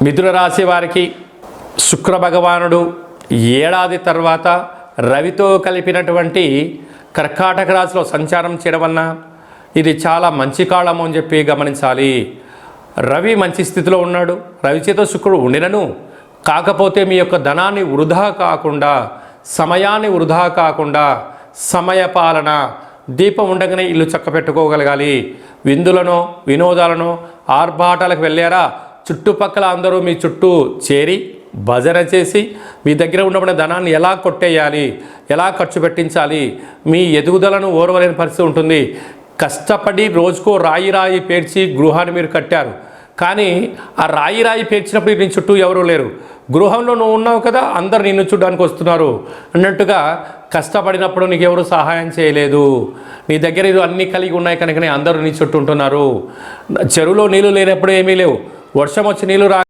మిథున రాశి వారికి శుక్ర భగవానుడు ఏడాది తర్వాత రవితో కలిపినటువంటి కర్కాటక రాశిలో సంచారం చేయడం వలన ఇది చాలా మంచి కాలము అని చెప్పి గమనించాలి. రవి మంచి స్థితిలో ఉన్నాడు. రవి చేత శుక్రుడు ఉండినను కాకపోతే మీ యొక్క ధనాన్ని వృధా కాకుండా, సమయాన్ని వృధా కాకుండా సమయపాలన, దీపం ఉండగానే ఇల్లు చక్క పెట్టుకోగలగాలి. విందులను వినోదాలను ఆర్భాటాలకు వెళ్ళారా, చుట్టుపక్కల అందరూ మీ చుట్టూ చేరి భజన చేసి మీ దగ్గర ఉన్నప్పుడు ధనాన్ని ఎలా కొట్టేయాలి, ఎలా ఖర్చు పెట్టించాలి, మీ ఎదుగుదలను ఓర్వలేని పరిస్థితి ఉంటుంది. కష్టపడి రోజుకో రాయి పేర్చి గృహాన్ని మీరు కట్టారు, కానీ ఆ రాయి పేర్చినప్పుడు నీ చుట్టూ ఎవరూ లేరు. గృహంలో నువ్వు ఉన్నావు కదా, అందరు నిన్ను చూడడానికి వస్తున్నారు అన్నట్టుగా కష్టపడినప్పుడు నీకు ఎవరు సహాయం చేయలేదు. నీ దగ్గర ఇది అన్నీ కలిగి ఉన్నాయి కనుకనే అందరూ నీ చుట్టూ ఉంటున్నారు. చెరువులో నీళ్ళు లేనప్పుడు ఏమీ లేవు, వర్షం వచ్చి నీళ్ళు